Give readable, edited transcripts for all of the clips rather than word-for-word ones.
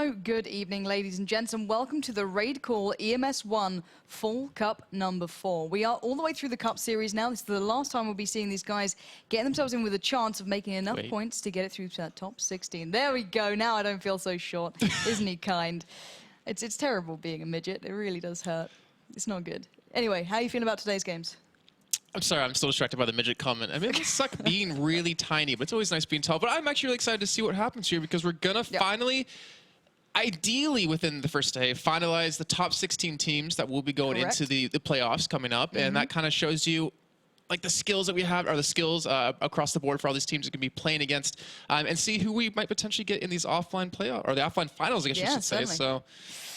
So good evening, ladies and gents, and welcome to the RaidCall EMS 1 Full Cup number 4. We are all the way through the Cup series now. This is the last time we'll be seeing these guys getting themselves in with a chance of making enough points to get it through to that top 16. There we go. Now I don't feel so short. Isn't he kind? It's terrible being a midget. It really does hurt. It's not good. Anyway, how are you feeling about today's games? I'm sorry, I'm still distracted by the midget comment. I mean, it sucks being really tiny, but it's always nice being tall. But I'm actually really excited to see what happens here because we're going to finally, ideally within the first day, finalize the top 16 teams that will be going into the playoffs coming up. And that kind of shows you like the skills that we have are the skills across the board for all these teams that can be playing against and see who we might potentially get in these offline playoff or the offline finals, I guess you should say. So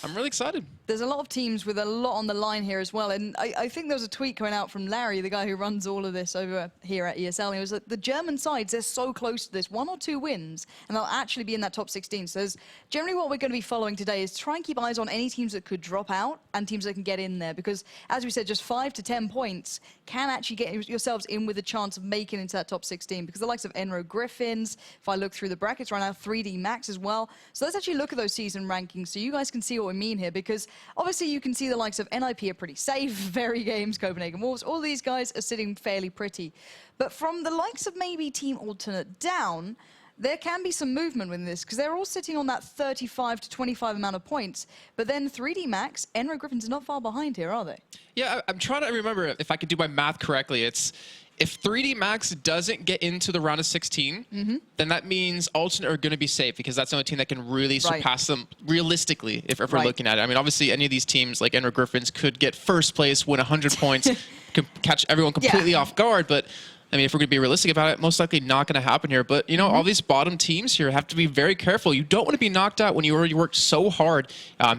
I'm really excited. There's a lot of teams with a lot on the line here as well. And I think there was a tweet going out from Larry, the guy who runs all of this over here at ESL. And it was that the German sides, they're so close to this. 1 or 2 wins, and they'll actually be in that top 16. So generally what we're going to be following today is try and keep eyes on any teams that could drop out and teams that can get in there. Because, as we said, just 5 to 10 points can actually get yourselves in with a chance of making into that top 16. Because the likes of EnRo GRIFFINS, if I look through the brackets right now, 3D Max as well. So let's actually look at those season rankings so you guys can see what we mean here. Because obviously you can see the likes of NIP are pretty safe, Very Games, Copenhagen Wolves, all these guys are sitting fairly pretty. But from the likes of maybe Team Alternate down, there can be some movement with this because they're all sitting on that 35 to 25 amount of points. But then 3D Max, EnRo GRIFFINS are not far behind here, are they? Yeah, I'm trying to remember if I could do my math correctly. It's if 3D Max doesn't get into the round of 16, then that means Alternate are going to be safe because that's the only team that can really surpass them realistically if we're looking at it. I mean, obviously, any of these teams like EnRo GRIFFINS could get first place, win 100 points, could catch everyone completely off guard. But I mean, if we're going to be realistic about it, most likely not going to happen here. But, you know, all these bottom teams here have to be very careful. You don't want to be knocked out when you already worked so hard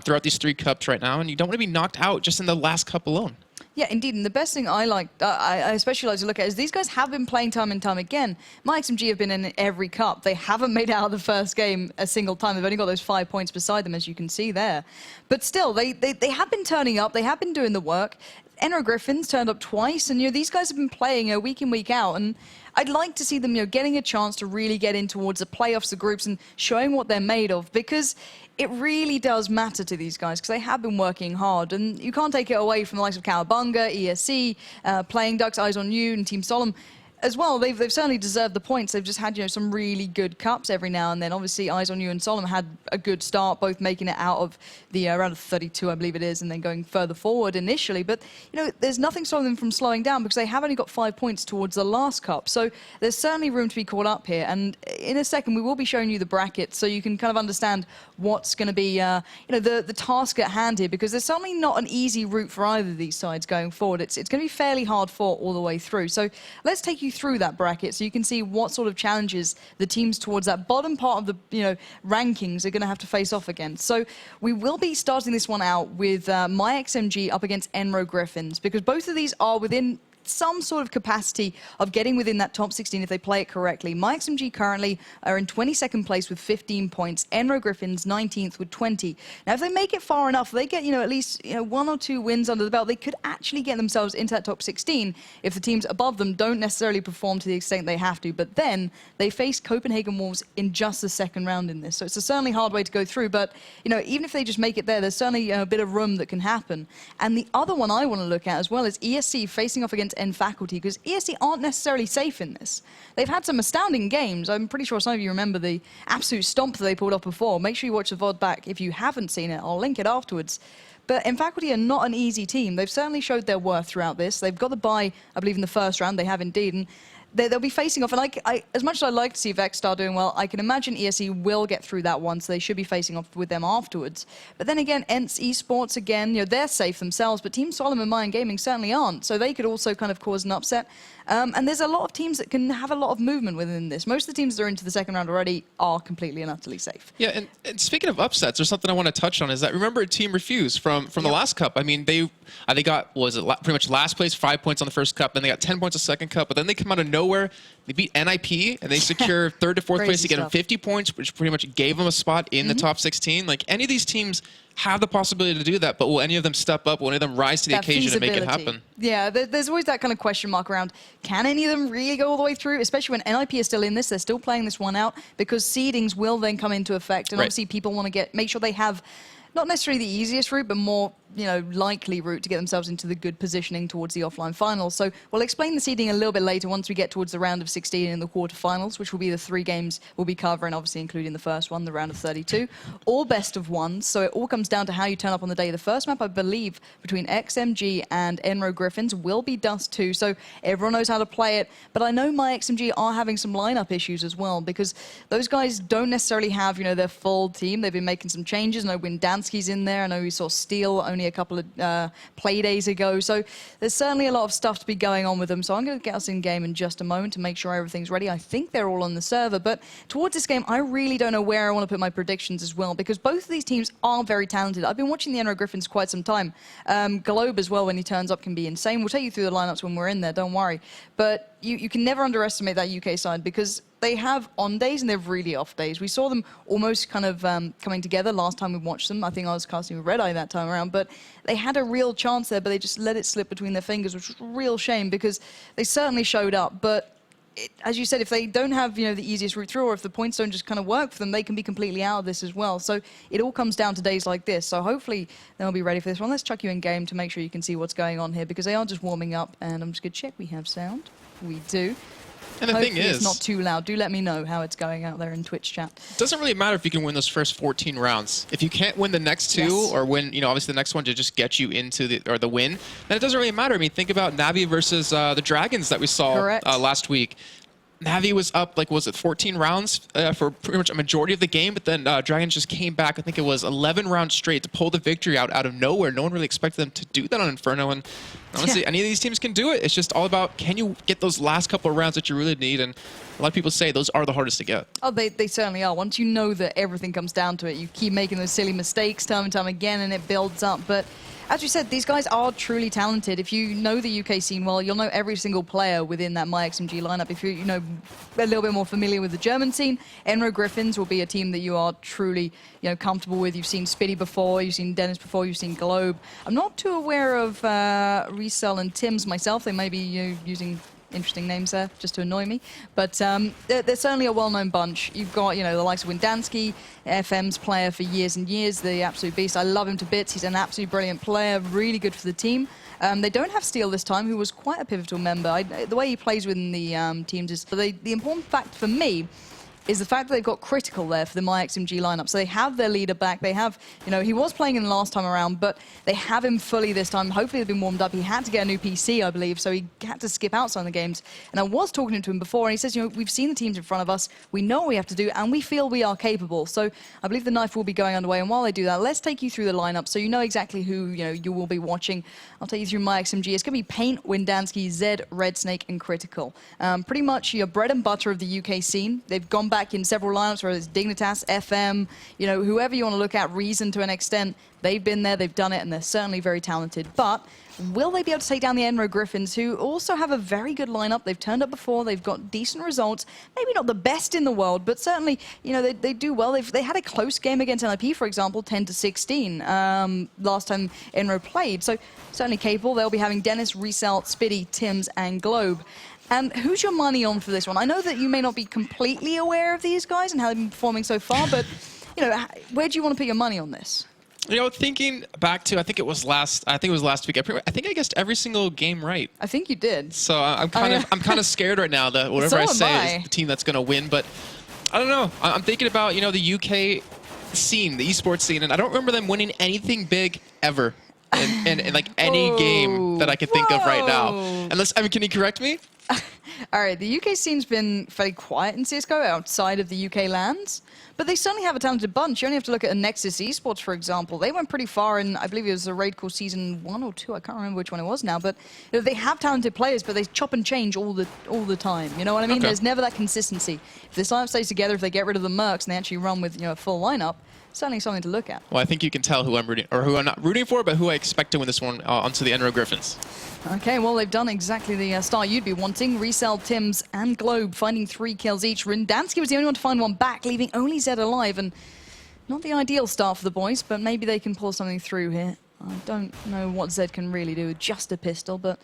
throughout these 3 cups right now, and you don't want to be knocked out just in the last cup alone. Yeah, indeed. And the best thing I like, I especially like to look at is these guys have been playing time and time again. MyXMG have been in every cup. They haven't made it out of the first game a single time. They've only got those 5 points beside them, as you can see there. But still, they have been turning up. They have been doing the work. EnRo GRIFFINS turned up twice, and these guys have been playing week in, week out. And I'd like to see them getting a chance to really get in towards the playoffs, the groups, and showing what they're made of, because it really does matter to these guys because they have been working hard, and you can't take it away from the likes of Cowabunga, ESC, Playing Ducks, Eyes on You, and Team Solemn. As well, they've certainly deserved the points. They've just had some really good cups every now and then. Obviously, Eyes on You and Solemn had a good start, both making it out of the round of 32, I believe it is, and then going further forward initially. But there's nothing stopping them from slowing down because they have only got 5 points towards the last cup. So there's certainly room to be caught up here. And in a second, we will be showing you the bracket so you can kind of understand what's going to be the task at hand here, because there's certainly not an easy route for either of these sides going forward. It's going to be fairly hard fought all the way through. So let's take you through that bracket so you can see what sort of challenges the teams towards that bottom part of the rankings are going to have to face off against. So we will be starting this one out with myXMG up against EnRo GRIFFINS, because both of these are within some sort of capacity of getting within that top 16 if they play it correctly. myXMG currently are in 22nd place with 15 points. EnRo GRIFFINS 19th with 20. Now, if they make it far enough, they get at least 1 or 2 wins under the belt, they could actually get themselves into that top 16 if the teams above them don't necessarily perform to the extent they have to. But then they face Copenhagen Wolves in just the second round in this. So it's a certainly hard way to go through. But even if they just make it there's certainly a bit of room that can happen. And the other one I want to look at as well is ESC facing off against Faculty, because ESC aren't necessarily safe in this. They've had some astounding games. I'm pretty sure some of you remember the absolute stomp that they pulled off before. Make sure you watch the VOD back if you haven't seen it. I'll link it afterwards. But Faculty are not an easy team. They've certainly showed their worth throughout this. They've got the bye, I believe, in the first round. They have indeed. And they'll be facing off, and as much as I'd like to see Vexstar doing well, I can imagine ESC will get through that one, so they should be facing off with them afterwards. But then again, ENTS Esports, again, they're safe themselves, but Team Solemn and Mayan Gaming certainly aren't, so they could also kind of cause an upset. And there's a lot of teams that can have a lot of movement within this. Most of the teams that are into the second round already are completely and utterly safe. Yeah, and speaking of upsets, there's something I want to touch on, is that remember Team Refuse from the last cup? I mean, they got, pretty much last place, 5 points on the first cup, then they got 10 points on the second cup, but then they come out of nowhere, they beat NIP, and they secure 3rd to 4th place to get them 50 points, which pretty much gave them a spot in the top 16. Like, any of these teams have the possibility to do that, but will any of them step up? Will any of them rise to the occasion and make it happen? Yeah, there's always that kind of question mark around, can any of them really go all the way through? Especially when NIP is still in this, they're still playing this one out, because seedings will then come into effect, and obviously people want to make sure they have not necessarily the easiest route, but more, likely route to get themselves into the good positioning towards the offline finals. So we'll explain the seeding a little bit later once we get towards the round of 16 in the quarterfinals, which will be the 3 games we'll be covering, obviously including the first one, the round of 32. All best of ones, so it all comes down to how you turn up on the day. The first map, I believe, between XMG and EnRo GRIFFINS will be Dust 2, so everyone knows how to play it. But I know myXMG are having some lineup issues as well, because those guys don't necessarily have, their full team. They've been making some changes. I know Windansky's in there. I know we saw Steel only a couple of play days ago. So there's certainly a lot of stuff to be going on with them. So I'm going to get us in game in just a moment to make sure everything's ready. I think they're all on the server. But towards this game, I really don't know where I want to put my predictions as well, because both of these teams are very talented. I've been watching the EnRo GRIFFINS quite some time. Globe as well, when he turns up, can be insane. We'll take you through the lineups when we're in there, don't worry. But you can never underestimate that UK side, because they have on days and they have really off days. We saw them almost kind of coming together last time we watched them. I think I was casting with Red Eye that time around, but they had a real chance there, but they just let it slip between their fingers, which was a real shame, because they certainly showed up. But as you said, if they don't have the easiest route through, or if the points don't just kind of work for them, they can be completely out of this as well. So it all comes down to days like this. So hopefully they'll be ready for this one. Let's chuck you in game to make sure you can see what's going on here, because they are just warming up. And I'm just going to check we have sound. We do. And the thing is, it's not too loud. Do let me know how it's going out there in Twitch chat. It doesn't really matter if you can win those first 14 rounds. If you can't win the next 2, or win, obviously the next one to just get you into the win, then it doesn't really matter. I mean, think about Navi versus the Dragons that we saw last week. Navi was up, was it 14 rounds for pretty much a majority of the game, but then Dragons just came back. I think it was 11 rounds straight to pull the victory out of nowhere. No one really expected them to do that on Inferno, and honestly, any of these teams can do it. It's just all about, can you get those last couple of rounds that you really need, and a lot of people say those are the hardest to get. Oh, they certainly are. Once you know that everything comes down to it, you keep making those silly mistakes time and time again, and it builds up. But as you said, these guys are truly talented. If you know the UK scene well, you'll know every single player within that myXMG lineup. If you're a little bit more familiar with the German scene, EnRo GRIFFINS will be a team that you are truly comfortable with. You've seen Spitty before, you've seen Dennis before, you've seen Globe. I'm not too aware of Resell and Tim's myself. They may be using interesting names there, just to annoy me. But they're certainly a well-known bunch. You've got, the likes of Windansky, FM's player for years and years, the absolute beast. I love him to bits. He's an absolutely brilliant player, really good for the team. They don't have Steel this time, who was quite a pivotal member. The way he plays within the teams is... the important fact for me is the fact that they've got Critical there for the myXMG lineup. So they have their leader back. They have, he was playing in the last time around, but they have him fully this time. Hopefully they've been warmed up. He had to get a new PC, I believe, so he had to skip out some of the games. And I was talking to him before, and he says, we've seen the teams in front of us. We know what we have to do, and we feel we are capable. So I believe the knife will be going underway. And while they do that, let's take you through the lineup so you know exactly who, you will be watching. I'll take you through myXMG. It's going to be Paint, Windansky, Zed, Red Snake, and Critical. Pretty much your bread and butter of the UK scene. They've gone back in several lineups, whether it's Dignitas, FM, whoever you want to look at, Reason to an extent. They've been there, they've done it, and they're certainly very talented. But will they be able to take down the EnRo GRIFFINS, who also have a very good lineup? They've turned up before, they've got decent results. Maybe not the best in the world, but certainly, they do well. They had a close game against NIP, for example, 10-16, last time EnRo played. So certainly capable. They'll be having Dennis, Resell, Spitty, Tims, and Globe. And who's your money on for this one? I know that you may not be completely aware of these guys and how they've been performing so far, but where do you want to put your money on this? Thinking back to, I think it was last week. I think I guessed every single game right. I think you did. So I'm kind of scared right now that whatever I say is the team that's going to win. But I don't know. I'm thinking about the UK scene, the esports scene, and I don't remember them winning anything big ever in like any game that I can think of right now. Unless, can you correct me? All right, the UK scene's been fairly quiet in CSGO outside of the UK lands, but they certainly have a talented bunch. You only have to look at a Nexus Esports, for example. They went pretty far in, I believe it was the RaidCall Season 1 or 2, I can't remember which one it was now, but they have talented players, but they chop and change all the time. You know what I mean? Okay. There's never that consistency. If this lineup stays together, if they get rid of the Mercs and they actually run with a full lineup, certainly something to look at. Well, I think you can tell who I'm rooting, or who I'm not rooting for, but who I expect to win this one onto the EnRo GRIFFINS. Okay, well, they've done exactly the start you'd be wanting. Resell, Tims, and Globe finding 3 kills each. Windansky was the only one to find one back, leaving only Zed alive. And Not the ideal start for the boys, but maybe they can pull something through here. I don't know what Zed can really do with just a pistol, but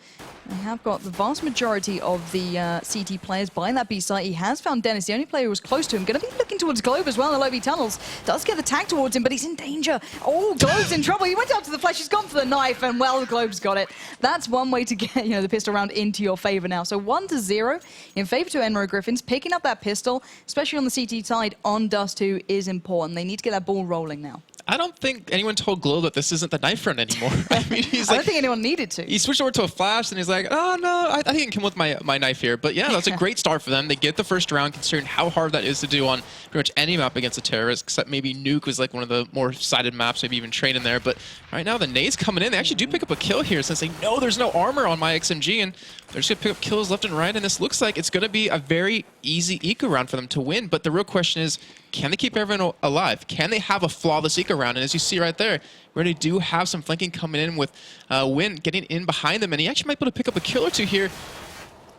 they have got the vast majority of the CT players buying that B site. He has found Dennis, the only player who was close to him. Going to be looking towards Globe as well in the low B tunnels. Does get the tag towards him, but he's in danger. Oh, Globe's in trouble. He went up to the flesh. He's gone for the knife, and well, Globe's got it. That's one way to get the pistol round into your favor now. So 1-0 in favor to EnRo Griffins. Picking up that pistol, especially on the CT side on Dust 2, is important. They need to get that ball rolling now. I don't think anyone told Glow that this isn't the knife run anymore. I mean, I don't think anyone needed to. He switched over to a flash, and he's like, oh, no, I think I can come with my knife here. But yeah, that's a great start for them. They get the first round, considering how hard that is to do on pretty much any map against a terrorist, except maybe Nuke was like one of the more sided maps, maybe even Train in there. But right now, the nades coming in. They actually do pick up a kill here, since they know there's no armor on myXMG, and they're just going to pick up kills left and right. And this looks like it's going to be a very easy eco round for them to win. But the real question is, can they keep everyone alive? Can they have a flawless eco round? And as you see right there, we already do have some flanking coming in with Win getting in behind them. And he actually might be able to pick up a kill or two here.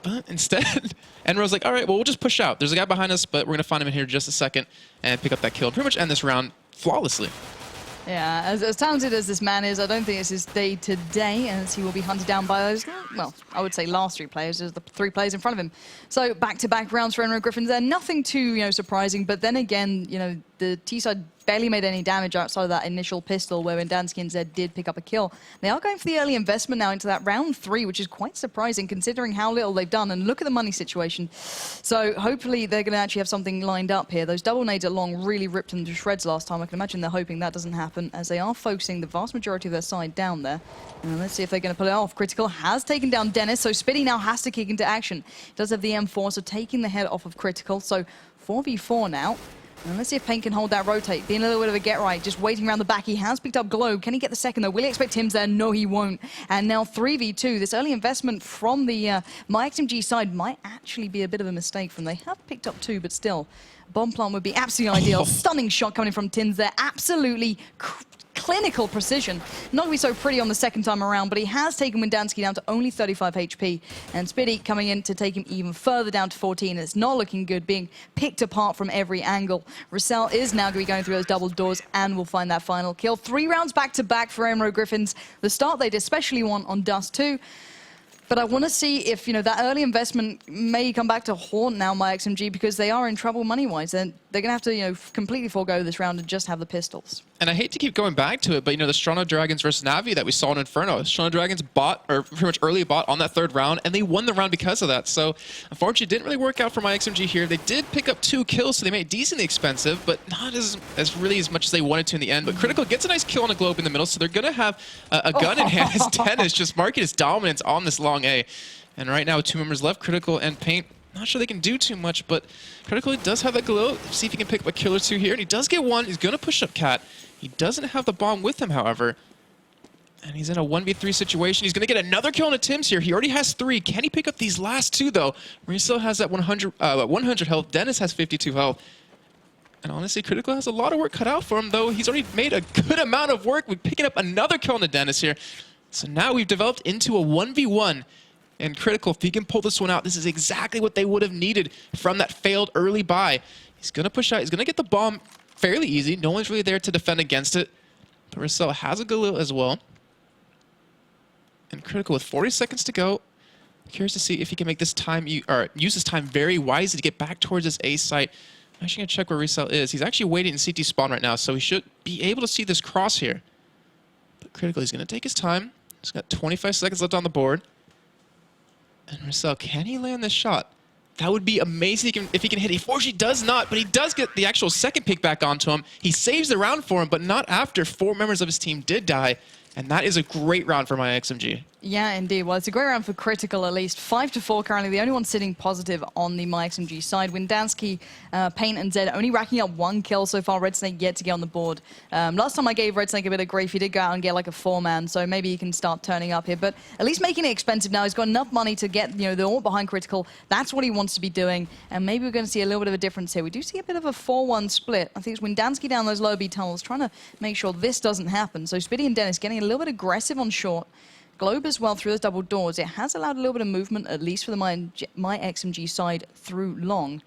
But instead, EnRo's like, all right, well, we'll just push out. There's a guy behind us, but we're going to find him in here in just a second and pick up that kill. And pretty much end this round flawlessly. Yeah, as talented as this man is, I don't think it's his day today, as he will be hunted down by those, well, I would say last three players, as the three players in front of him. So back-to-back rounds for EnRo Griffins there. Nothing too, surprising, but then again, the T-side barely made any damage outside of that initial pistol where Windansky and Zed did pick up a kill. They are going for the early investment now into that round 3, which is quite surprising considering how little they've done. And look at the money situation. So hopefully they're going to actually have something lined up here. Those double nades at long really ripped them to shreds last time. I can imagine they're hoping that doesn't happen, as they are focusing the vast majority of their side down there. And let's see if they're going to pull it off. Critical has taken down Dennis, so Spitty now has to kick into action. He does have the M4, so taking the head off of Critical. So 4v4 now. And let's see if Paint can hold that rotate. Being a little bit of a get-right, just waiting around the back. He has picked up Globe. Can he get the second, though? Will he expect Tim's there? No, he won't. And now 3v2. This early investment from the myXMG side might actually be a bit of a mistake from them. They have picked up 2, but still, bomb plant would be absolutely ideal. Stunning shot coming from Tins there. Absolutely clinical precision. Not going to be so pretty on the second time around, but he has taken Windansky down to only 35 HP. And Spitty coming in to take him even further down to 14. It's not looking good, being picked apart from every angle. Russell is now going to be going through those double doors and will find that final kill. 3 rounds back-to-back for EnRo Griffins. The start they'd especially want on Dust 2. But I want to see if, that early investment may come back to haunt now myXMG, because they are in trouble money-wise. They're going to have to, completely forego this round and just have the pistols. And I hate to keep going back to it, but, the Strano Dragons versus Navi that we saw in Inferno, Strano Dragons bought, or pretty much early bought on that 3rd round, and they won the round because of that. So, unfortunately, it didn't really work out for myXMG here. They did pick up 2 kills, so they made it decently expensive, but not as really as much as they wanted to in the end. But Critical gets a nice kill on a Globe in the middle, so they're going to have a gun in hand as Dennis just marking his dominance on this long A. And right now, with 2 members left, Critical and Paint, not sure they can do too much, but Critical does have that glow. See if he can pick up a kill or 2 here, and he does get 1. He's going to push up Cat. He doesn't have the bomb with him, however. And he's in a 1v3 situation. He's going to get another kill on a Tim's here. He already has 3. Can he pick up these last 2, though? Riso has that 100 health. Dennis has 52 health. And honestly, Critical has a lot of work cut out for him, though. He's already made a good amount of work with picking up another kill on the Dennis here. So now we've developed into a 1v1. And Critical, if he can pull this one out, this is exactly what they would have needed from that failed early buy. He's going to push out. He's going to get the bomb fairly easy. No one's really there to defend against it. But Russell has a Galil as well. And Critical with 40 seconds to go. Curious to see if he can make this time, or use this time very wisely to get back towards his A site. I'm actually going to check where Russell is. He's actually waiting in CT spawn right now, so he should be able to see this cross here. But Critical, he's going to take his time. He's got 25 seconds left on the board. And Russell, can he land this shot? That would be amazing if he can hit. He fortunately does not, but he does get the actual second pick back onto him. He saves the round for him, but not after 4 members of his team did die. And that is a great round for myXMG. Yeah, indeed. Well, it's a great round for Critical, at least. 5-4 currently. The only one sitting positive on the myXMG side. Windansky, Paint, and Zed only racking up 1 kill so far. Red Snake yet to get on the board. Last time I gave Red Snake a bit of grief, he did go out and get like a 4-man, so maybe he can start turning up here. But at least making it expensive now. He's got enough money to get, the ult behind Critical. That's what he wants to be doing. And maybe we're going to see a little bit of a difference here. We do see a bit of a 4-1 split. I think it's Windansky down those low B tunnels, trying to make sure this doesn't happen. So Spitty and Dennis getting a little bit aggressive on short. Globe as well through those double doors. It has allowed a little bit of movement, at least for the myXMG side, through long.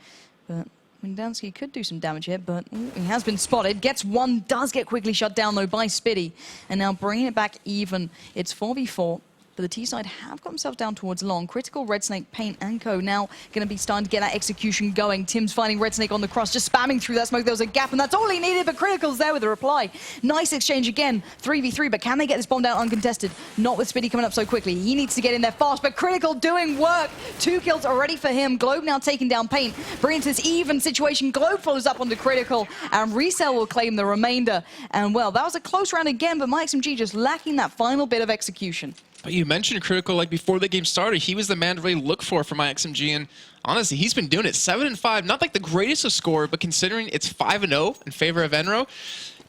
But Windansky could do some damage here, but he has been spotted. Gets one, does get quickly shut down, though, by Spitty. And now bringing it back even. It's 4v4. But the T-side have got themselves down towards long. Critical, Red Snake, Paint, and Co. now going to be starting to get that execution going. Tim's finding Red Snake on the cross, just spamming through that smoke. There was a gap, and that's all he needed, but Critical's there with the reply. Nice exchange again, 3v3, but can they get this bomb down uncontested? Not with Spitty coming up so quickly. He needs to get in there fast, but Critical doing work. 2 kills already for him. Globe now taking down Paint, bringing to this even situation. Globe follows up onto Critical, and Resell will claim the remainder. And, well, that was a close round again, but myXMG just lacking that final bit of execution. But you mentioned Critical, like before the game started, he was the man to really look for myXMG, and honestly, he's been doing it. 7-5, not like the greatest of score, but considering it's 5-0 in favor of EnRo,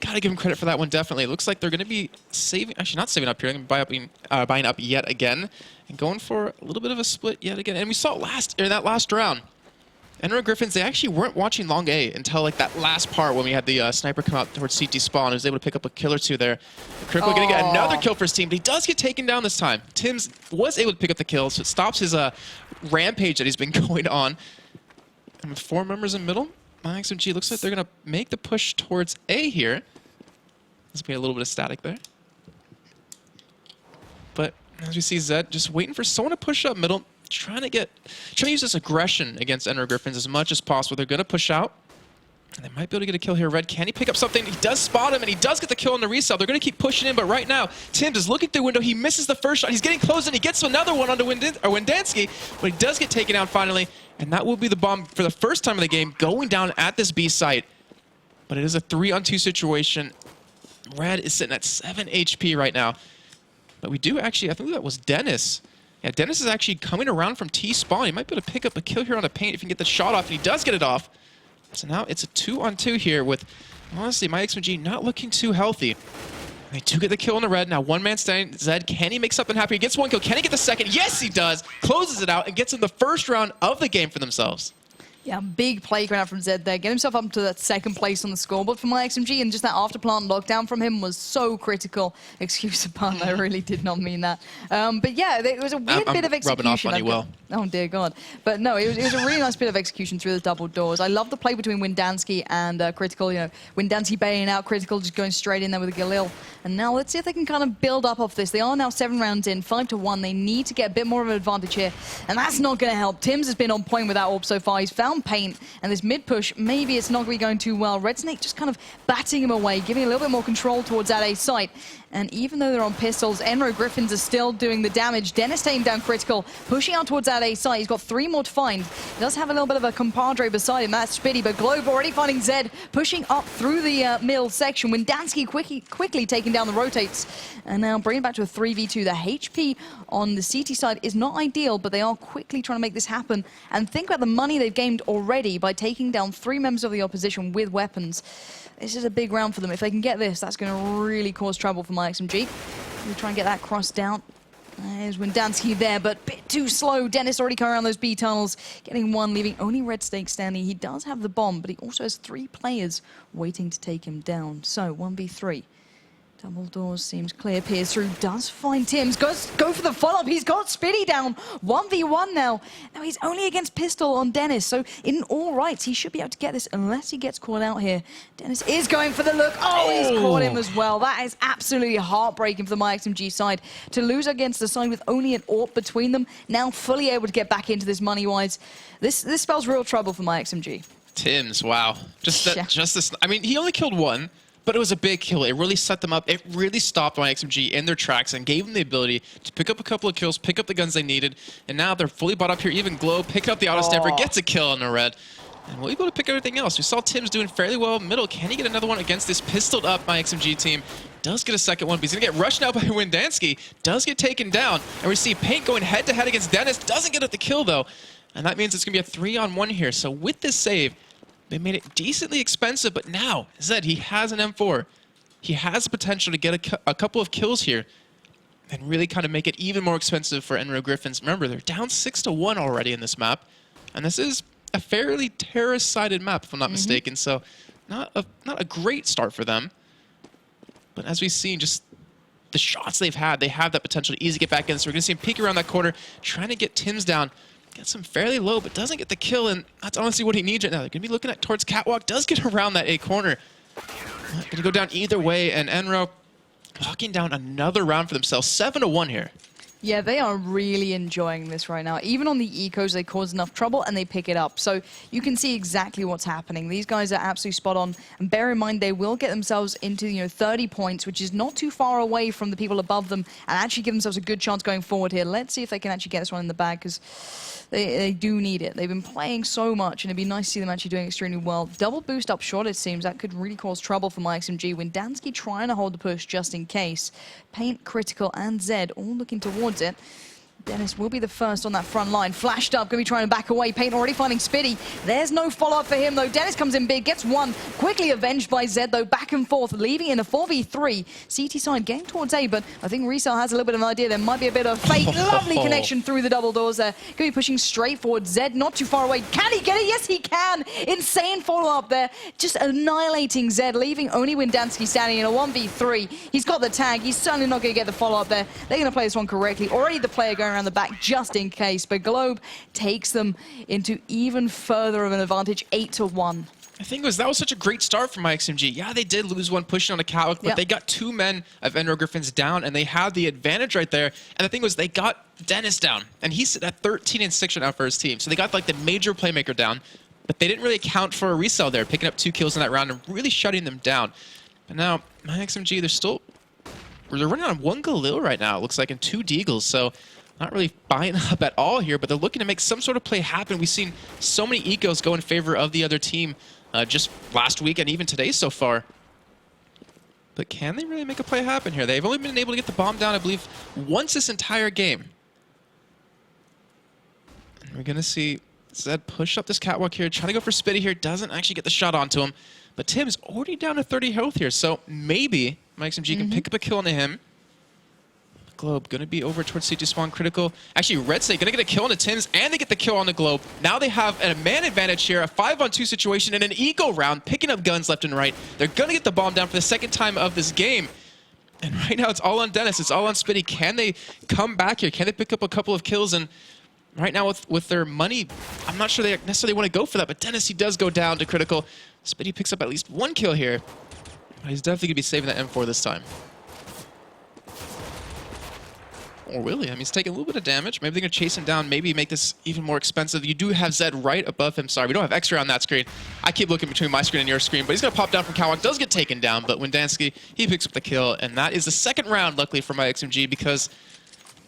gotta give him credit for that one, definitely. It looks like they're gonna be saving, actually not saving up here, they're gonna be buying up yet again, and going for a little bit of a split yet again. And we saw it in that last round. EnRo Griffins, they actually weren't watching long A until like that last part when we had the sniper come out towards CT spawn and was able to pick up a kill or two there. Critical gonna get another kill for his team, but he does get taken down this time. Tim's was able to pick up the kill, so it stops his rampage that he's been going on. And with 4 members in middle, myXMG looks like they're gonna make the push towards A here. There's gonna be a little bit of static there. But as we see Zed just waiting for someone to push up middle. Trying to use this aggression against EnRo Griffins as much as possible. They're going to push out. And they might be able to get a kill here. Red, can he pick up something? He does spot him, and he does get the kill on the resell. They're going to keep pushing in, but right now, Tim is looking through window. He misses the first shot. He's getting close, and he gets another one onto Windansky, but he does get taken out finally. And that will be the bomb for the first time in the game going down at this B site. But it is a 3-on-2 situation. Red is sitting at 7 HP right now. But we do actually, I think that was Dennis. Yeah, Dennis is actually coming around from T-spawn. He might be able to pick up a kill here on a Paint if he can get the shot off, and he does get it off. So now it's a 2-on-2 here with, honestly, myXMG not looking too healthy. They do get the kill on the Red. Now one man standing. Zed, can he make something happen? He gets 1 kill. Can he get the second? Yes, he does. Closes it out and gets in the first round of the game for themselves. Yeah, big play going out from Zed there. Get himself up to that 2nd place on the scoreboard for myXMG, and just that after-plant lockdown from him was so critical. Excuse the pun, I really did not mean that. But yeah, it was a weird bit of execution. Rubbing off on you, Will. Oh, dear God. But no, it was a really nice bit of execution through the double doors. I love the play between Windansky and Critical. You know, Windansky bailing out, Critical just going straight in there with a Galil. And now let's see if they can kind of build up off this. They are now 7 rounds in, 5-1. They need to get a bit more of an advantage here, and that's not going to help. Tim's has been on point with that AWP so far. He's found Paint, and this mid-push, maybe it's not going to be going too well. Red Snake just kind of batting him away, giving a little bit more control towards that A site. And even though they're on pistols, EnRo Griffins are still doing the damage. Dennis taking down Critical, pushing out towards that A site. He's got 3 more to find. He does have a little bit of a compadre beside him. That's Spitty, but Globe already finding Zed, pushing up through the middle section. Windansky quickly taking down the rotates. And now bringing it back to a 3v2. The HP on the CT side is not ideal, but they are quickly trying to make this happen. And think about the money they've gained already by taking down 3 members of the opposition with weapons. This is a big round for them. If they can get this, that's going to really cause trouble for myXMG. We'll try and get that cross down. There's Windansky there, but a bit too slow. Dennis already coming around those B tunnels, getting 1, leaving only Red Snake standing. He does have the bomb, but he also has 3 players waiting to take him down. So 1v3. Double doors seems clear. Peers through, does find Tim's. Go for the follow-up. He's got Spitty down. 1v1 now. Now he's only against pistol on Dennis, so in all rights, he should be able to get this unless he gets caught out here. Dennis is going for the look. Oh, he's caught him as well. That is absolutely heartbreaking for the myXMG side. To lose against the side with only an AWP between them, now fully able to get back into this money-wise. This spells real trouble for myXMG. Tim's, wow. Just this. I mean, he only killed 1. But it was a big kill. It really set them up. It really stopped myXMG in their tracks and gave them the ability to pick up a couple of kills, pick up the guns they needed, and now they're fully bought up here. Even Glow picked up the auto stamper, gets a kill on the Red, and we'll be able to pick everything else. We saw Tim's doing fairly well middle. Can he get another one against this pistoled up myXMG team? Does get a second one, but he's gonna get rushed now by Windansky. Does get taken down, and we see Paint going head-to-head against Dennis. Doesn't get at the kill though, and that means it's gonna be a 3-on-1 here. So with this save, they made it decently expensive, but now Zed, he has an M4. He has the potential to get a couple of kills here and really kind of make it even more expensive for EnRo Griffins. Remember, they're down 6-1 already in this map, and this is a fairly terrorist-sided map, if I'm not mistaken, so not a great start for them. But as we've seen, just the shots they've had, they have that potential to easily get back in. So we're going to see him peek around that corner, trying to get Tim's down. gets him fairly low, but doesn't get the kill, and that's honestly what he needs right now. They're going to be looking at towards Catwalk, does get around that A corner. Going to go down either way, and EnRo locking down another round for themselves. 7-1 here. Yeah, they are really enjoying this right now. Even on the ecos, they cause enough trouble and they pick it up. So you can see exactly what's happening. These guys are absolutely spot on. And bear in mind, they will get themselves into 30 points, which is not too far away from the people above them, and actually give themselves a good chance going forward here. Let's see if they can actually get this one in the bag, because they do need it. They've been playing so much, and it'd be nice to see them actually doing extremely well. Double boost up short, it seems. That could really cause trouble for myXMG. Windansky trying to hold the push just in case. Paint, Critical, and Zed all looking towards it. Dennis will be the first on that front line. Flashed up, going to be trying to back away. Paint already finding Spitty. There's no follow-up for him, though. Dennis comes in big, gets one. Quickly avenged by Zed, though. Back and forth, leaving in a 4v3. CT side getting towards A, but I think Resale has a little bit of an idea. There might be a bit of fake. Lovely connection through the double doors there. Going to be pushing straight forward. Zed not too far away. Can he get it? Yes, he can. Insane follow-up there. Just annihilating Zed, leaving only Windansky standing in a 1v3. He's got the tag. He's certainly not going to get the follow-up there. They're going to play this one correctly. Already the player going around the back just in case, but Globe takes them into even further of an advantage, 8-1. The thing was, that was such a great start for myXMG. Yeah, they did lose one pushing on a Catwalk, but they got 2 men of EnRo GRIFFINS down, and they had the advantage right there. And the thing was, they got Dennis down, and he's at 13-6 right now for his team. So they got like the major playmaker down, but they didn't really account for a Resale there, picking up 2 kills in that round and really shutting them down. But now, myXMG, they're running on 1 Galil right now, it looks like, and 2 Deagles, so not really buying up at all here, but they're looking to make some sort of play happen. We've seen so many ecos go in favor of the other team just last week and even today so far. But can they really make a play happen here? They've only been able to get the bomb down, I believe, once this entire game. And we're going to see Zed push up this Catwalk here, trying to go for Spitty here. Doesn't actually get the shot onto him. But Tim's already down to 30 health here, so maybe myXMG can pick up a kill onto him. Globe going to be over towards CT spawn. Critical. Actually, Red State going to get a kill on the Tims, and they get the kill on the Globe. Now they have a man advantage here, a 5-on-2 situation, and an eco round, picking up guns left and right. They're going to get the bomb down for the second time of this game. And right now, it's all on Dennis. It's all on Spitty. Can they come back here? Can they pick up a couple of kills? And right now, with their money, I'm not sure they necessarily want to go for that, but Dennis, he does go down to Critical. Spitty picks up at least 1 kill here. But he's definitely going to be saving that M4 this time. Or really, I mean, he's taking a little bit of damage. Maybe they're going to chase him down, maybe make this even more expensive. You do have Zed right above him. Sorry, we don't have X-ray on that screen. I keep looking between my screen and your screen, but he's going to pop down from Catwalk. Does get taken down, but Windansky, he picks up the kill, and that is the second round, luckily, for myXMG, because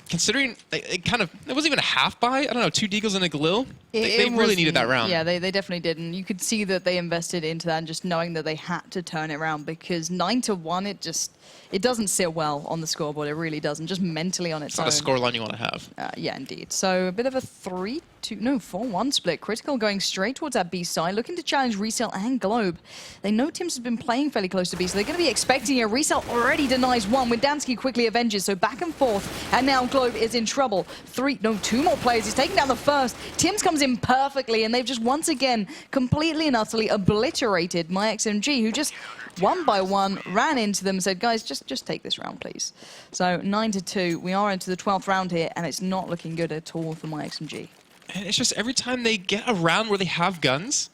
considering it wasn't even a half buy. I don't know, 2 Deagles and a Galil. They really needed that round. Yeah, they definitely did, and you could see that they invested into that, and just knowing that they had to turn it around, because 9-1, it doesn't sit well on the scoreboard. It really doesn't, just mentally on its own. It's not a scoreline you want to have. Yeah, indeed. So a bit of a 4-1 split. Critical going straight towards that B side, looking to challenge Resale and Globe. They know Tim's has been playing fairly close to B, so they're going to be expecting it. Resale already denies 1. Windansky quickly avenges, so back and forth, and now Globe is in trouble. 2 more players. He's taking down the first. Tim's comes in perfectly, and they've just once again completely and utterly obliterated myXMG, who just 1 by 1 ran into them and said, guys, just take this round, please. So 9-2. We are into the 12th round here, and it's not looking good at all for myXMG. And it's just every time they get a round where they have guns,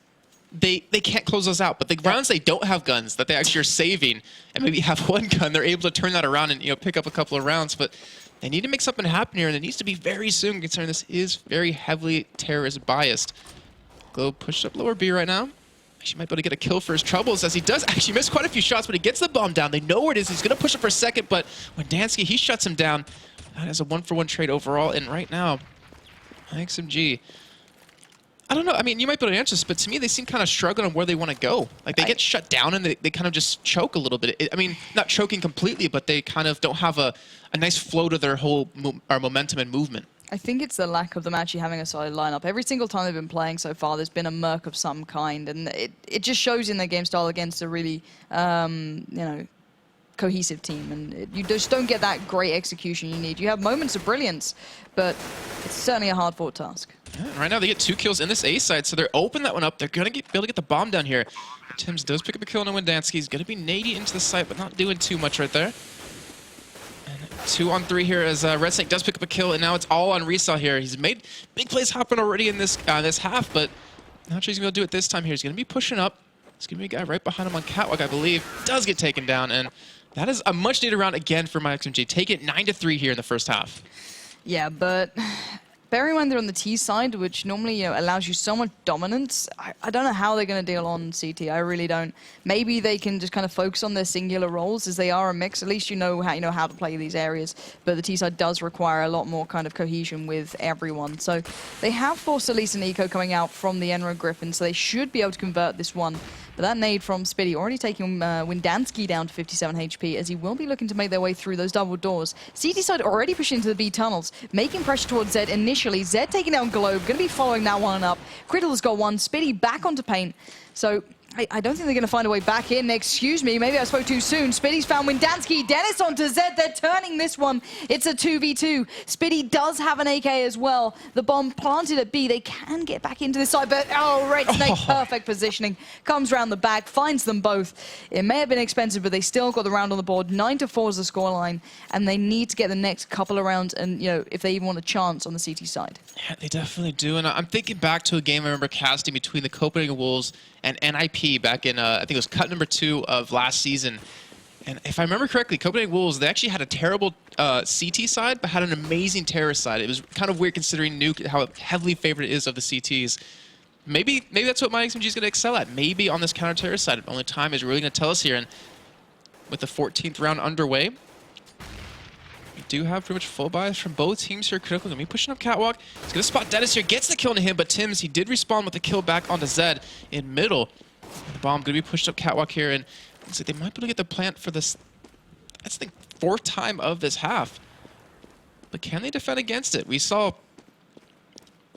they can't close those out. But the rounds they don't have guns, that they actually are saving, and maybe have 1 gun, they're able to turn that around and pick up a couple of rounds. But they need to make something happen here, and it needs to be very soon, considering this is very heavily terrorist biased. Globe pushed up lower B right now. She might be able to get a kill for his troubles, as he does actually miss quite a few shots, but he gets the bomb down. They know where it is. He's going to push it for a second, but Windansky, he shuts him down. That is a 1-for-1 trade overall, and right now, myXMG, I don't know. I mean, you might be able to answer this, but to me, they seem kind of struggling on where they want to go. Like, they get shut down, and they kind of just choke a little bit. I mean, not choking completely, but they kind of don't have a nice flow to their whole momentum and movement. I think it's the lack of them actually having a solid lineup. Every single time they've been playing so far, there's been a murk of some kind, and it just shows in their game style against a really, cohesive team, and you just don't get that great execution you need. You have moments of brilliance, but it's certainly a hard-fought task. Yeah, right now they get 2 kills in this A side, so they're open that one up. They're going to be able to get the bomb down here. Tims does pick up a kill on Windansky. He's going to be nading into the site, but not doing too much right there. And 2-on-3 here as Red Snake does pick up a kill, and now it's all on Resell here. He's made big plays happen already in this this half, but not sure he's going to do it this time here. He's going to be pushing up. There's going to be a guy right behind him on Catwalk, I believe. Does get taken down, and that is a much-needed round again for myXMG. Take it 9-3 here in the first half. Yeah, but bear in mind they're on the T side, which normally allows you so much dominance. I don't know how they're going to deal on CT. I really don't. Maybe they can just kind of focus on their singular roles as they are a mix. At least you know how to play these areas. But the T side does require a lot more kind of cohesion with everyone. So they have forced at least an eco coming out from the EnRo GRIFFINS, so they should be able to convert this one. But that nade from Spitty already taking Windansky down to 57 HP, as he will be looking to make their way through those double doors. CT side already pushing into the B tunnels, making pressure towards Zed initially. Zed taking down Globe, going to be following that one up. Criddle's got one, Spitty back onto Paint. So I don't think they're going to find a way back in. Excuse me, maybe I spoke too soon. Spitty's found Windansky. Dennis onto Zed. They're turning this one. It's a 2v2. Spitty does have an AK as well. The bomb planted at B. They can get back into this side, but Red Snake, perfect positioning. Comes around the back, finds them both. It may have been expensive, but they still got the round on the board. 9-4 is the scoreline, and they need to get the next couple of rounds, and if they even want a chance on the CT side. Yeah, they definitely do, and I'm thinking back to a game I remember casting between the Copenhagen Wolves and NIP back in, I think it was cut number 2 of last season. And if I remember correctly, Copenhagen Wolves, they actually had a terrible CT side, but had an amazing terrorist side. It was kind of weird considering Nuke, how heavily favored it is of the CTs. Maybe that's what myXMG is going to excel at. Maybe on this counter-terrorist side. Only time is really going to tell us here. And with the 14th round underway, we do have pretty much full buys from both teams here. Critical going to be pushing up Catwalk. He's going to spot Dennis here. Gets the kill into him, but Timms, he did respawn with the kill back onto Zed in middle. The bomb going to be pushed up Catwalk here, and looks like they might be able to get the plant for this, that's the 4th time of this half. But can they defend against it? We saw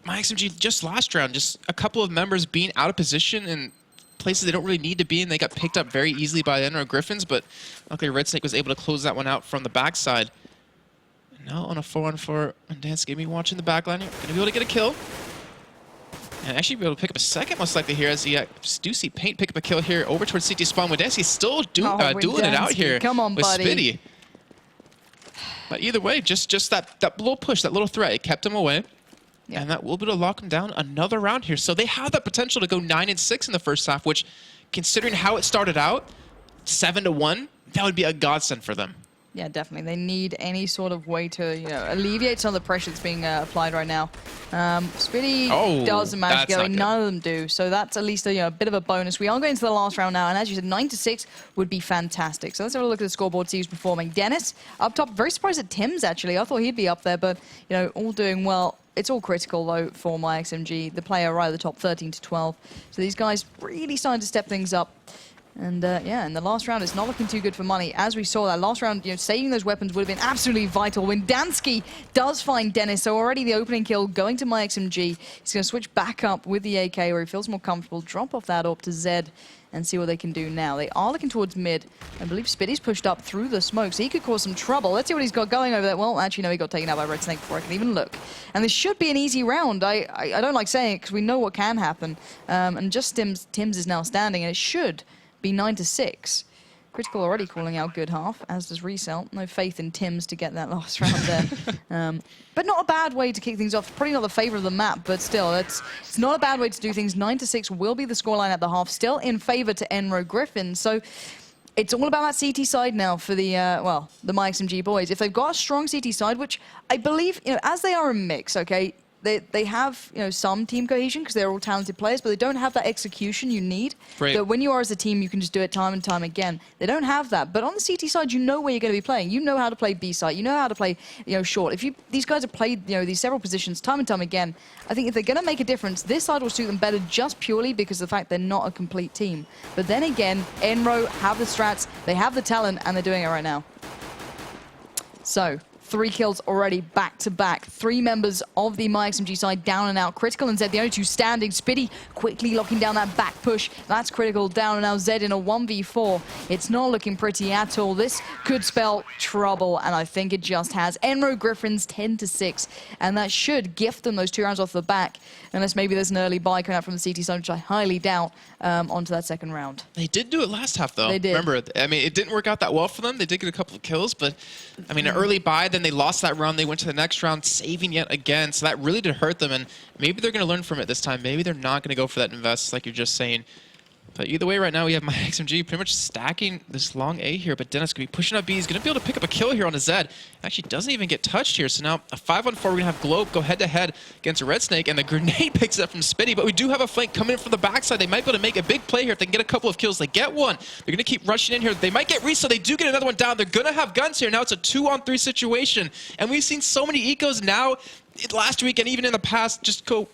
myXMG just last round, just a couple of members being out of position in places they don't really need to be in. They got picked up very easily by the EnRo GRIFFINS, but luckily Red Snake was able to close that one out from the backside. And now on a 4-on-4, Dance gave me watching the backline here. Going to be able to get a kill. And actually be able to pick up a second, most likely, here, as you do see Paint pick up a kill here over towards CT spawn. Windansky's still dueling it out here with Spitty. But either way, just that little push, that little threat, it kept him away. Yeah. And that will be able to lock him down another round here. So they have the potential to go 9-6 in the first half, which, considering how it started out, 7-1, that would be a godsend for them. Yeah, definitely. They need any sort of way to, alleviate some of the pressure that's being applied right now. Spitty doesn't manage to get away. None of them do. So that's at least a bit of a bonus. We are going to the last round now, and as you said, 9-6 would be fantastic. So let's have a look at the scoreboard, see who's performing. Dennis up top. Very surprised at Timms, actually. I thought he'd be up there, but, all doing well. It's all critical, though, for myXMG. The player right at the top, 13-12. So these guys really starting to step things up. And in the last round, it's not looking too good for money. As we saw that last round, saving those weapons would have been absolutely vital. Windansky does find Dennis, so already the opening kill going to myXMG. He's going to switch back up with the AK where he feels more comfortable, drop off that AWP to Zed, and see what they can do now. They are looking towards mid. I believe Spitty's pushed up through the smoke, so he could cause some trouble. Let's see what he's got going over there. Well, actually, no, he got taken out by Red Snake before I can even look. And this should be an easy round. I don't like saying it because we know what can happen. And just Timms is now standing, and it should be 9-6. Critical already calling out good half, as does Resell. No faith in Timms to get that last round there. But not a bad way to kick things off. Probably not the favor of the map, but still, it's not a bad way to do things. 9-6 will be the scoreline at the half, still in favor to EnRo GRIFFINS. So it's all about that CT side now for the, the myXMG boys. If they've got a strong CT side, which I believe, as they are a mix, okay, they have some team cohesion because they're all talented players, but they don't have that execution you need. Right. That when you are as a team, you can just do it time and time again. They don't have that. But on the CT side, you know where you're going to be playing. You know how to play B side. You know how to play short. If these guys have played these several positions time and time again, I think if they're going to make a difference, this side will suit them better just purely because of the fact they're not a complete team. But then again, EnRo have the strats, they have the talent, and they're doing it right now. So 3 kills already back to back. 3 members of the myXMG side down and out. Critical and Zed, the only 2 standing. Spitty quickly locking down that back push. That's Critical down and now Zed in a 1v4. It's not looking pretty at all. This could spell trouble, and I think it just has. EnRo GRIFFINS 10-6, and that should gift them those 2 rounds off the back, unless maybe there's an early buy coming out from the CT side, which I highly doubt, onto that second round. They did do it last half, though. They did. Remember, I mean, it didn't work out that well for them. They did get a couple of kills, but, I mean, an early buy, then they lost that round. They went to the next round, saving yet again, so that really did hurt them, and maybe they're going to learn from it this time. Maybe they're not going to go for that invest, like you're just saying. But either way, right now, we have myXMG pretty much stacking this long A here, but Dennis going to be pushing up B. He's going to be able to pick up a kill here on a Zed. Actually doesn't even get touched here, so now a 5-on-4, we're going to have Globe go head-to-head against a Red Snake, and the grenade picks it up from Spitty, but we do have a flank coming in from the backside. They might be able to make a big play here if they can get a couple of kills. They get one. They're going to keep rushing in here. They might get reset. They do get another one down. They're going to have guns here. Now it's a 2-on-3 situation, and we've seen so many ecos now last week and even in the past just go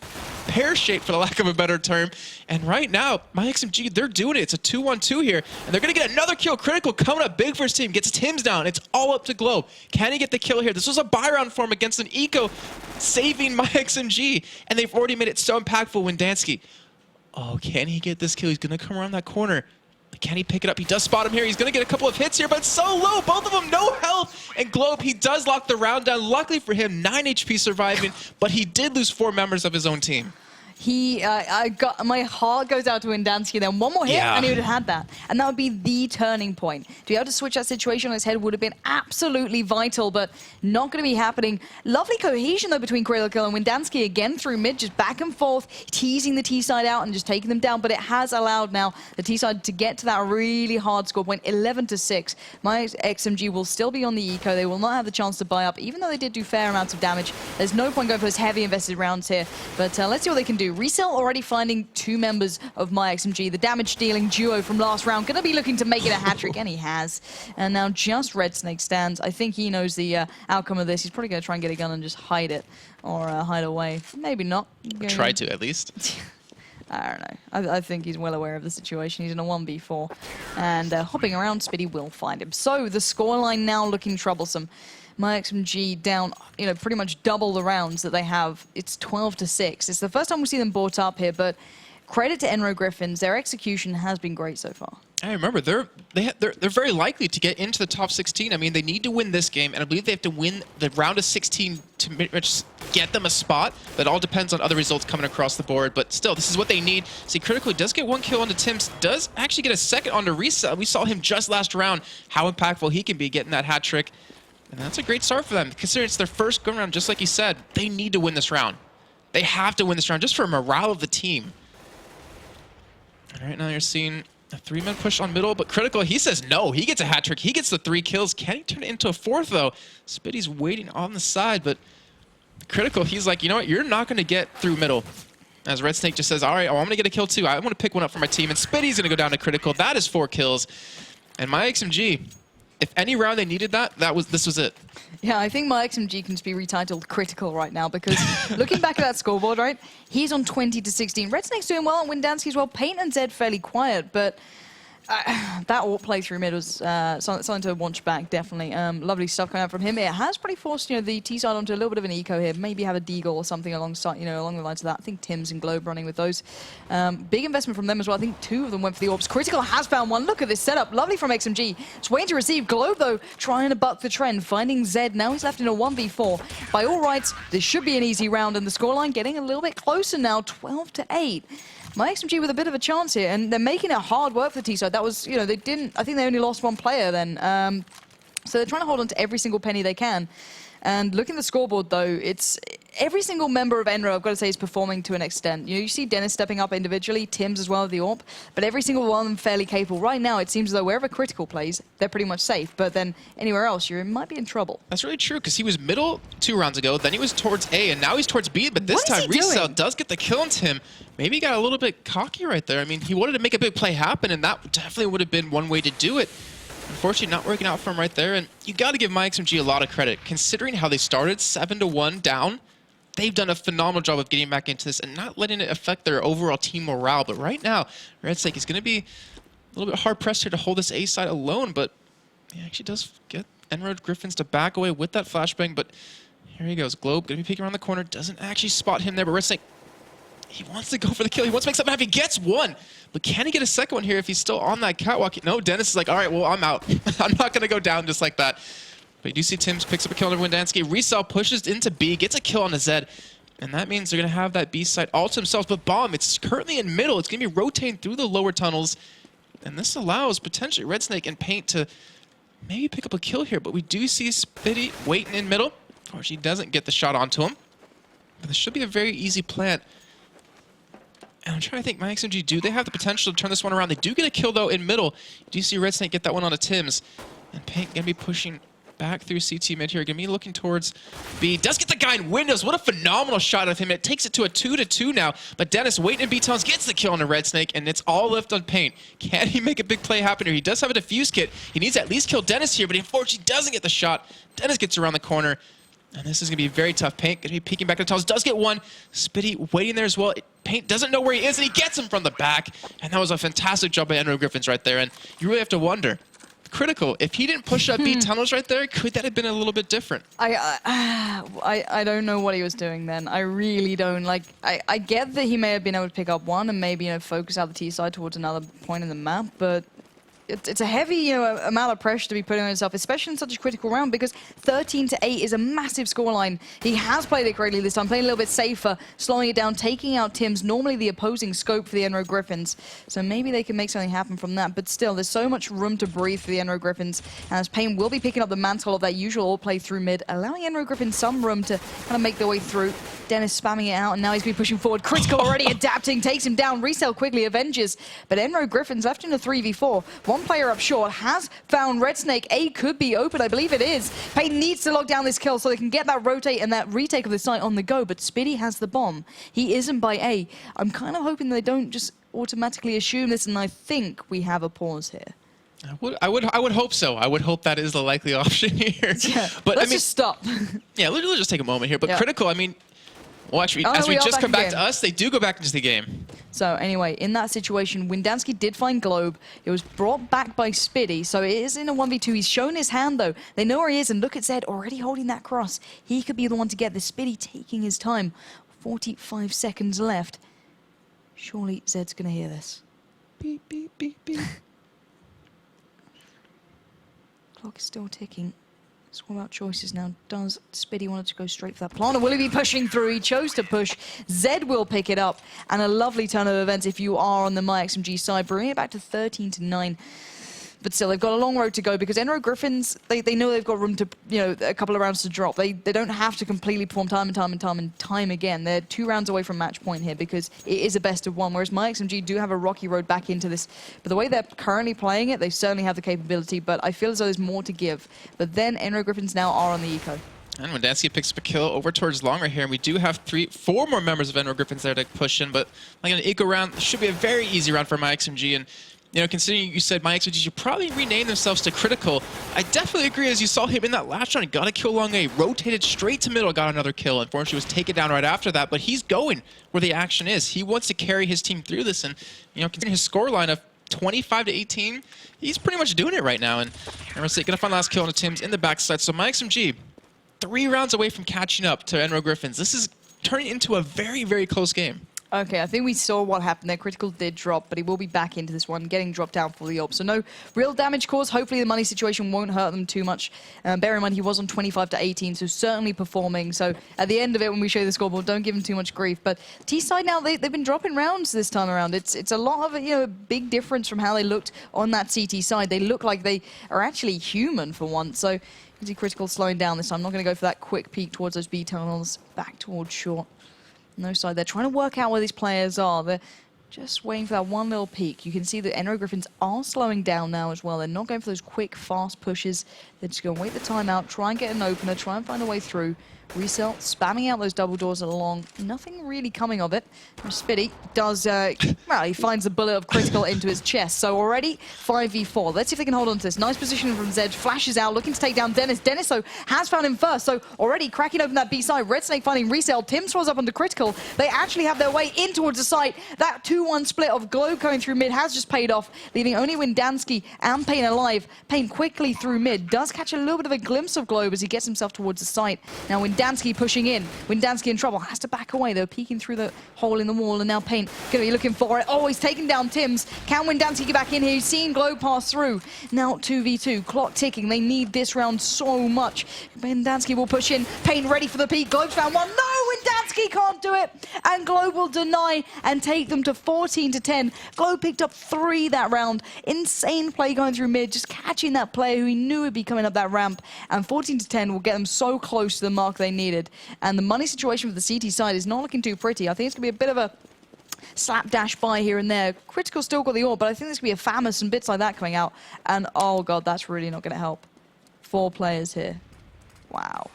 pear-shaped, for the lack of a better term. And right now, myXMG, they're doing it. It's a 2-1-2 here, and they're going to get another kill. Critical coming up big for his team. Gets Tim's down. It's all up to Globe. Can he get the kill here? This was a buy round for him against an eco, saving myXMG, and they've already made it so impactful when Dansky. Oh, can he get this kill? He's going to come around that corner. Can he pick it up? He does spot him here. He's going to get a couple of hits here, but it's so low. Both of them, no health. And Globe, he does lock the round down. Luckily for him, 9 HP surviving, but he did lose 4 members of his own team. My heart goes out to Windansky. Then one more hit, and he would have had that. And that would be the turning point. To be able to switch that situation on his head would have been absolutely vital, but not going to be happening. Lovely cohesion, though, between Critical and Windansky again through mid, just back and forth, teasing the T-side out and just taking them down. But it has allowed now the T-side to get to that really hard score point, 11-6. myXMG will still be on the eco. They will not have the chance to buy up, even though they did do fair amounts of damage. There's no point going for those heavy invested rounds here. But let's see what they can do. Resell already finding 2 members of myXMG, the damage-dealing duo from last round. Going to be looking to make it a hat-trick, and he has. And now just Red Snake stands. I think he knows the outcome of this. He's probably going to try and get a gun and just hide it, or hide away. Maybe not. Try to, at least. I don't know. I think he's well aware of the situation. He's in a 1v4. And hopping around, Spitty will find him. So the scoreline now looking troublesome. myXMG down, pretty much double the rounds that they have. It's 12-6. It's the first time we see them brought up here, but credit to EnRo GRIFFINS. Their execution has been great so far. I remember they're very likely to get into the top 16. I mean, they need to win this game, and I believe they have to win the round of 16 to get them a spot. That all depends on other results coming across the board, but still, this is what they need. See, Critical does get 1 kill onto Tim's, does actually get a second onto Reset. We saw him just last round, how impactful he can be getting that hat trick. And that's a great start for them. Considering it's their first go round, just like he said, they need to win this round. They have to win this round just for morale of the team. And right now you're seeing a 3-man push on middle, but Critical, he says no. He gets a hat trick. He gets the 3 kills. Can he turn it into a 4th, though? Spitty's waiting on the side, but Critical, he's like, you know what? You're not going to get through middle. As Red Snake just says, all right, I'm going to get a kill, too. I want to pick one up for my team, and Spitty's going to go down to Critical. That is 4 kills. And myXMG, if any round they needed this was it. Yeah, I think myXMG can just be retitled Critical right now, because looking back at that scoreboard, right, he's on 20-16. Red Snake's doing well, and Windansky as well. Paint and Zed fairly quiet, but that AWP playthrough mid was something to watch back, definitely. Lovely stuff coming out from him. It has pretty forced, the T-side onto a little bit of an eco here. Maybe have a deagle or something alongside, along the lines of that. I think Tim's and Globe running with those. Big investment from them as well. I think 2 of them went for the AWPs. Critical has found one. Look at this setup. Lovely from XMG. It's waiting to receive. Globe, though, trying to buck the trend. Finding Zed. Now he's left in a 1v4. By all rights, this should be an easy round, and the scoreline getting a little bit closer now, 12-8. myXMG with a bit of a chance here, and they're making it hard work for the T-side. That was, they didn't, I think they only lost 1 player then. So they're trying to hold on to every single penny they can. And looking at the scoreboard, though, it's every single member of EnRo, I've got to say, is performing to an extent. You see Dennis stepping up individually, Tim's as well with the AWP, but every single one of them fairly capable. Right now, it seems as though wherever Critical plays, they're pretty much safe, but then anywhere else, you might be in trouble. That's really true, because he was middle 2 rounds ago, then he was towards A, and now he's towards B, but this time Resell does get the kill on him. Maybe he got a little bit cocky right there. I mean, he wanted to make a big play happen, and that definitely would have been one way to do it. Unfortunately, not working out for him right there, and you got to give myXMG a lot of credit. Considering how they started 7-1 down, they've done a phenomenal job of getting back into this and not letting it affect their overall team morale. But right now, Red Snake is going to be a little bit hard-pressed here to hold this A side alone, but He actually does get EnRo GRIFFINS to back away with that flashbang, but here he goes. Globe going to be peeking around the corner. Doesn't actually spot him there, but RaidSnake, he wants to go for the kill. He wants to make something happen. He gets one, but can he get a second one here if he's still on that catwalk? No, Dennis is like, all right, well, I'm out. I'm not going to go down just like that. But you do see Tim's picks up a kill on Windansky. Resell pushes into B, gets a kill on the Zed. And that means they're going to have that B side all to themselves. But Bomb, it's currently in middle. It's going to be rotating through the lower tunnels. And this allows potentially RaidSnake and Paint to maybe pick up a kill here. But we do see Spitty waiting in middle. Of course, he doesn't get the shot onto him. But this should be a very easy plant. And I'm trying to think, myXMG, do they have the potential to turn this one around? They do get a kill, though, in middle. You do see RaidSnake get that one onto Tim's. And Paint going to be pushing back through CT mid here. Going to be looking towards B. Does get the guy in windows. What a phenomenal shot of him. It takes it to a 2-2 now. But Dennis waiting in B-Towns gets the kill on the RaidSnake, and it's all left on Paint. Can he make a big play happen here? He does have a defuse kit. He needs to at least kill Dennis here, but he unfortunately doesn't get the shot. Dennis gets around the corner. And this is going to be very tough. Paint going to be peeking back to the tunnels. Does get one. Spitty waiting there as well. Paint doesn't know where he is, and he gets him from the back. And that was a fantastic job by EnRo GRIFFINS right there. And you really have to wonder, Critical, if he didn't push up B tunnels right there, could that have been a little bit different? I don't know what he was doing then. I really don't. Like, I get that he may have been able to pick up one and maybe, focus out the T side towards another point in the map, but it's a heavy, amount of pressure to be putting on himself, especially in such a critical round, because 13-8 is a massive scoreline. He has played it correctly this time, playing a little bit safer, slowing it down, taking out Tim's, normally the opposing scope for the EnRo GRIFFINS. So maybe they can make something happen from that, but still, there's so much room to breathe for the EnRo GRIFFINS, as Pain will be picking up the mantle of that usual all-play through mid, allowing EnRo GRIFFINS some room to kind of make their way through. Dennis spamming it out, and now he's been pushing forward. Critical already adapting, takes him down. Resell quickly avenges, but EnRo GRIFFINS left in a 3v4. One player up short has found RaidSnake. A could be open, I believe it is. Pain needs to lock down this kill so they can get that rotate and that retake of the site on the go, but Spitty has the bomb. He isn't by A. I'm kind of hoping they don't just automatically assume this, and I think we have a pause here. I would hope so. I would hope that is the likely option here. Yeah, but let's just stop. Yeah, let's just take a moment here. But yeah. Critical, I mean, well, actually, as we just come back to us, they do go back into the game. So anyway, in that situation, Windansky did find Globe. It was brought back by Spitty, so it is in a 1v2. He's shown his hand, though. They know where he is, and look at Zed already holding that cross. He could be the one to get this. Spitty taking his time. 45 seconds left. Surely Zed's going to hear this. Beep, beep, beep, beep. Clock is still ticking. It's all about choices now. Does Spitty want to go straight for that plant, or will he be pushing through? He chose to push. Zed will pick it up, and a lovely turn of events if you are on the myXMG side, bringing it back to 13-9. But still, they've got a long road to go, because EnRo GRIFFINS, they know they've got room to, a couple of rounds to drop. They don't have to completely perform time and time again. They're 2 rounds away from match point here, because it is a best of 1, whereas myXMG do have a rocky road back into this. But the way they're currently playing it, they certainly have the capability, but I feel as though there's more to give. But then EnRo GRIFFINS now are on the eco. And Windansky picks up a kill over towards long right here, and we do have 4 more members of EnRo GRIFFINS there to push in, but like an eco round, this should be a very easy round for myXMG. And considering you said myXMG should probably rename themselves to Critical, I definitely agree. As you saw him in that last round, he got a kill long A, rotated straight to middle, got another kill. Unfortunately, was taken down right after that, but he's going where the action is. He wants to carry his team through this, and considering his scoreline of 25-18, he's pretty much doing it right now. And RaidSnake gonna find the last kill on the Tims in the backside. So myXMG, 3 rounds away from catching up to EnRo GRIFFINS. This is turning into a very, very close game. Okay, I think we saw what happened there. Critical did drop, but he will be back into this one, getting dropped down for the AWP. So no real damage caused. Hopefully the money situation won't hurt them too much. Bear in mind, he was on 25-18, so certainly performing. So at the end of it, when we show you the scoreboard, don't give him too much grief. But T-side now, they've been dropping rounds this time around. It's a lot of a big difference from how they looked on that CT side. They look like they are actually human for once. So you can see Critical slowing down this time. I'm not going to go for that quick peek towards those B tunnels, back towards short. No side. They're trying to work out where these players are. They're just waiting for that one little peek. You can see that EnRo GRIFFINS are slowing down now as well. They're not going for those quick, fast pushes. They're just going to wait the time out, try and get an opener, try and find a way through. Resell spamming out those double doors along. Nothing really coming of it. Spitty does, well, he finds the bullet of critical into his chest. So already 5v4. Let's see if they can hold on to this. Nice position from Zed. Flashes out, looking to take down Dennis. Dennis, though, has found him first. So already cracking open that B side. Red Snake finding Resell. Tim throws up onto critical. They actually have their way in towards the site. That 2-1 split of Globe coming through mid has just paid off, leaving only Windansky and Payne alive. Payne quickly through mid. Does catch a little bit of a glimpse of Globe as he gets himself towards the site. Now Windansky pushing in. Windansky in trouble. Has to back away. They're peeking through the hole in the wall, and now Payne going to be looking for it. Oh, he's taking down Tims. Can Windansky get back in here? He's seen Globe pass through. Now 2v2. Clock ticking. They need this round so much. Windansky will push in. Payne ready for the peak. Globe's found one. No! Windansky can't do it. And Globe will deny and take them to 14-10. Globe picked up 3 that round. Insane play going through mid. Just catching that player who he knew would be coming up that ramp. And 14-10 will get them so close to the mark they needed. And the money situation for the CT side is not looking too pretty. I think it's going to be a bit of a slapdash by here and there. Critical still got the ore, but I think there's going to be a Famous and bits like that coming out. And oh god, that's really not going to help. 4 players here. Wow.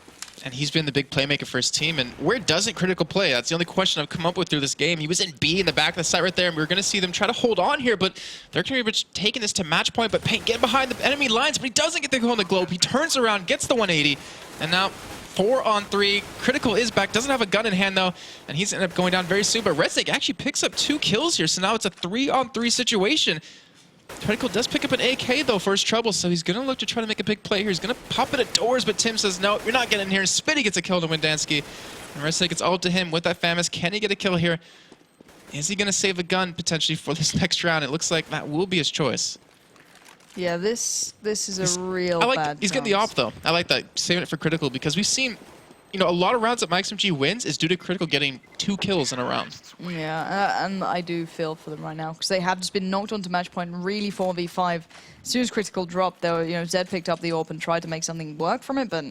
And he's been the big playmaker for his team. And where doesn't Critical play? That's the only question I've come up with through this game. He was in B in the back of the site right there, and we were going to see them try to hold on here, but they're going to be taking this to match point. But Payne get behind the enemy lines, but he doesn't get the goal on the Globe. He turns around, gets the 180, and now 4-on-3. Critical is back, doesn't have a gun in hand though, and he's ended up going down very soon. But Red Snake actually picks up 2 kills here, so now it's a 3-on-3 situation. Critical does pick up an AK though for his trouble, so he's going to look to try to make a big play here. He's going to pop it at doors, but Tim says, no, you're not getting in here. Spitty gets a kill to Windansky, and Red Snake gets all to him with that Famous. Can he get a kill here? Is he going to save a gun potentially for this next round? It looks like that will be his choice. Yeah, this is a real bad He's getting the op though. I like that, saving it for Critical, because we've seen, you know, a lot of rounds that myXMG wins is due to Critical getting 2 kills in a round. Yeah, and I do feel for them right now because they have just been knocked onto match point and really 4v5. As soon as Critical dropped, they were, you know, Zed picked up the AWP and tried to make something work from it, but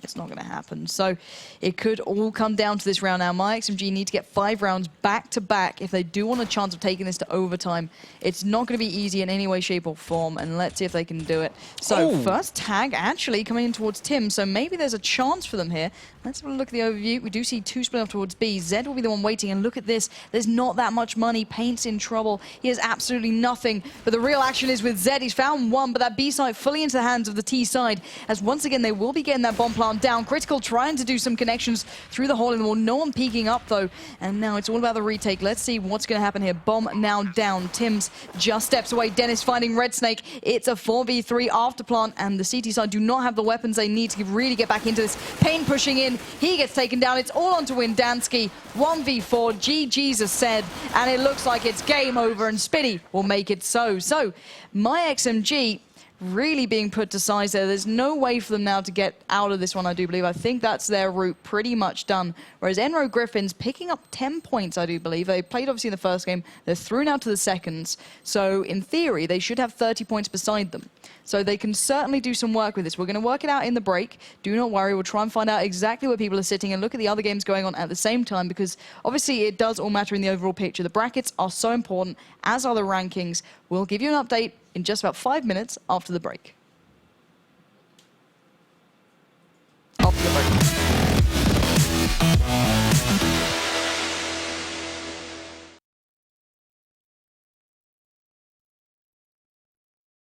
it's not going to happen. So it could all come down to this round now. myXMG need to get 5 rounds back to back if they do want a chance of taking this to overtime. It's not going to be easy in any way, shape, or form, and let's see if they can do it. So first tag actually coming in towards Tim, so maybe there's a chance for them here. Let's have a look at the overview. We do see 2 split off towards B. Zed will be the one waiting, and look at this. There's not that much money. Payne's in trouble. He has absolutely nothing, but the real action is with Zed. He's found one, but that B side fully into the hands of the T side, as once again they will be getting that bomb plant down. Critical trying to do some connections through the hole in the wall. No one peeking up though, and now it's all about the retake. Let's see what's going to happen here. Bomb now down. Tims just steps away. Dennis finding Red Snake. It's a 4v3 after plant, and the CT side do not have the weapons they need to really get back into this. Payne pushing in. He gets taken down. It's all onto Windansky. 1v4. GG's are said, and it looks like it's game over, and Spitty will make it so. So myXMG really being put to size there. There's no way for them now to get out of this one, I do believe. I think that's their route pretty much done. Whereas EnRo GRIFFINS picking up 10 points, I do believe. They played obviously in the first game. They're through now to the seconds. So in theory, they should have 30 points beside them. So they can certainly do some work with this. We're going to work it out in the break. Do not worry. We'll try and find out exactly where people are sitting and look at the other games going on at the same time, because obviously it does all matter in the overall picture. The brackets are so important, as are the rankings. We'll give you an update in just about 5 minutes after the break.